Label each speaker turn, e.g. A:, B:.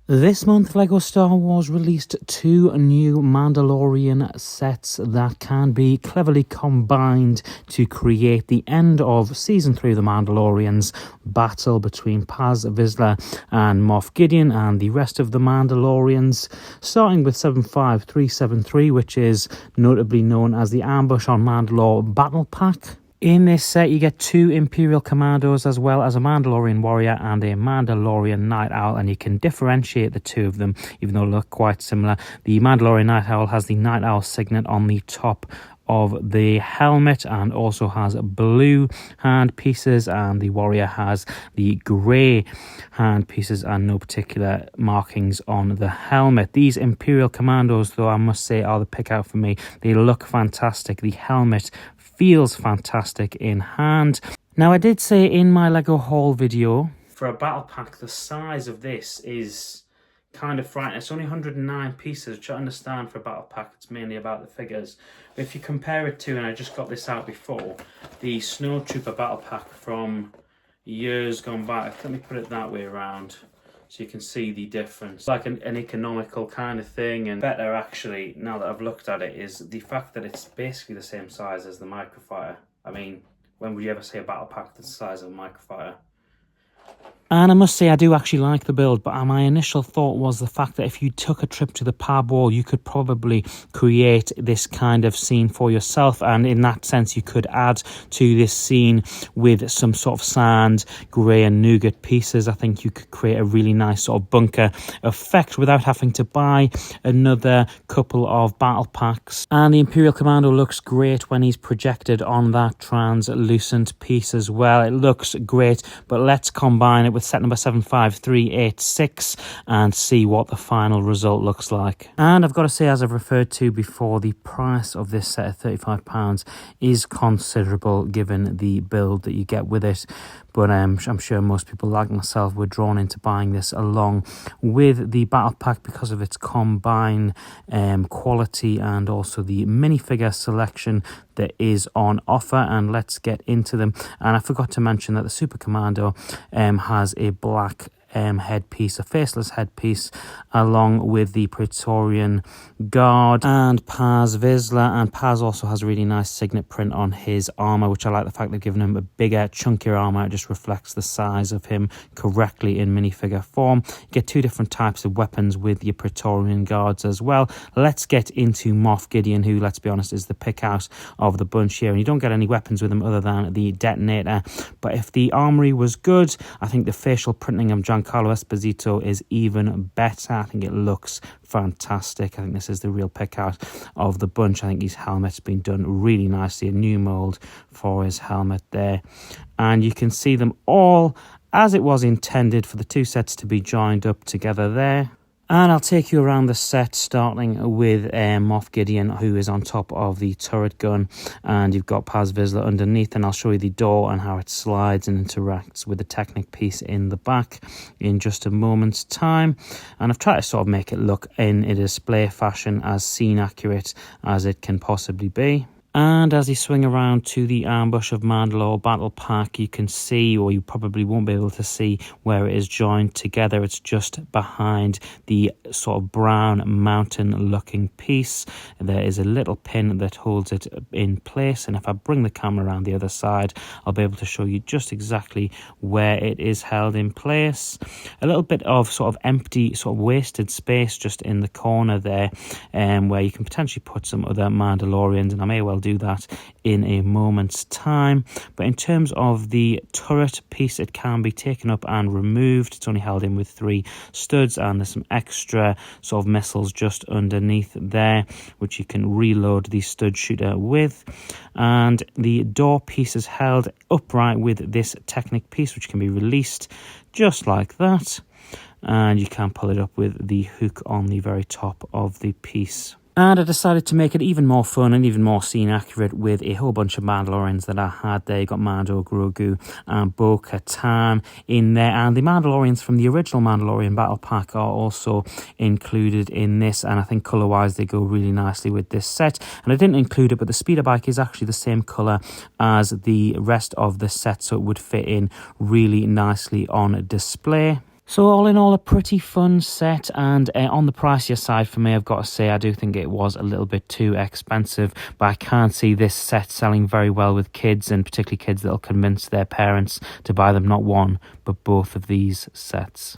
A: This month, LEGO Star Wars released 2 new Mandalorian sets that can be cleverly combined to create the end of Season 3 of The Mandalorian's battle between Paz Vizsla and Moff Gideon and the rest of the Mandalorians, starting with 75373, which is notably known as the Ambush on Mandalore Battle Pack. In this set, you get 2 Imperial Commandos as well as a Mandalorian Warrior and a Mandalorian Night Owl, and you can differentiate the 2 of them, even though they look quite similar. The Mandalorian Night Owl has the Night Owl signet on the top of the helmet and also has blue hand pieces, and the warrior has the grey hand pieces and no particular markings on the helmet. These Imperial Commandos, though, I must say, are the pick out for me. They look fantastic. The helmet feels fantastic in hand. Now, I did say in my LEGO haul video, for a battle pack the size of this is kind of frightening. It's only 109 pieces, which I understand for a battle pack it's mainly about the figures. But if you compare it to, and I just got this out before, the Snowtrooper battle pack from years gone back, let me put it that way around so you can see the difference. Like an economical kind of thing, and better actually, now that I've looked at it, is the fact that it's basically the same size as the Microfighter. I mean, when would you ever see a battle pack that's the size of a Microfighter? And I must say, I do actually like the build, but my initial thought was the fact that if you took a trip to the pub wall, you could probably create this kind of scene for yourself. And in that sense, you could add to this scene with some sort of sand, grey and nougat pieces. I think you could create a really nice sort of bunker effect without having to buy another couple of battle packs. And the Imperial Commando looks great when he's projected on that translucent piece as well. It looks great, but let's combine it with set number 75386 and see what the final result looks like. And I've got to say, as I've referred to before, the price of this set of £35 is considerable given the build that you get with it. But I'm sure most people like myself were drawn into buying this along with the battle pack because of its combined quality and also the minifigure selection that is on offer. And let's get into them. And I forgot to mention that the Super Commando has a black headpiece, a faceless headpiece, along with the Praetorian Guard and Paz Vizsla. And Paz also has a really nice signet print on his armor, which I like the fact they've given him a bigger, chunkier armor. It just reflects the size of him correctly in minifigure form. You get 2 different types of weapons with your Praetorian Guards as well. Let's get into Moff Gideon, who, let's be honest, is the pick out of the bunch here. And you don't get any weapons with him other than the detonator. But if the armory was good, I think the facial printing of Giancarlo Esposito is even better. I think it looks fantastic. I think this is the real pick out of the bunch. I think his helmet's been done really nicely. A new mold for his helmet there. And you can see them all as it was intended for the 2 sets to be joined up together there. And I'll take you around the set, starting with Moff Gideon, who is on top of the turret gun, and you've got Paz Vizsla underneath, and I'll show you the door and how it slides and interacts with the Technic piece in the back in just a moment's time. And I've tried to sort of make it look in a display fashion as scene accurate as it can possibly be. And as you swing around to the Ambush of Mandalore Battle Pack, you can see, or you probably won't be able to see, where it is joined together. It's just behind the sort of brown mountain-looking piece. There is a little pin that holds it in place, and if I bring the camera around the other side, I'll be able to show you just exactly where it is held in place. A little bit of sort of empty, sort of wasted space just in the corner there, where you can potentially put some other Mandalorians, and I may well do that in a moment's time. But in terms of the turret piece, it can be taken up and removed. It's only held in with 3 studs, and there's some extra sort of missiles just underneath there, which you can reload the stud shooter with. And the door piece is held upright with this Technic piece, which can be released just like that, and you can pull it up with the hook on the very top of the piece. And I decided to make it even more fun and even more scene accurate with a whole bunch of Mandalorians that I had there. You got Mando, Grogu and Bo-Katan in there. And the Mandalorians from the original Mandalorian Battle Pack are also included in this. And I think colour-wise they go really nicely with this set. And I didn't include it, but the speeder bike is actually the same colour as the rest of the set, so it would fit in really nicely on display. So all in all, a pretty fun set, and on the pricier side for me, I've got to say, I do think it was a little bit too expensive, but I can't see this set selling very well with kids, and particularly kids that'll convince their parents to buy them not one, but both of these sets.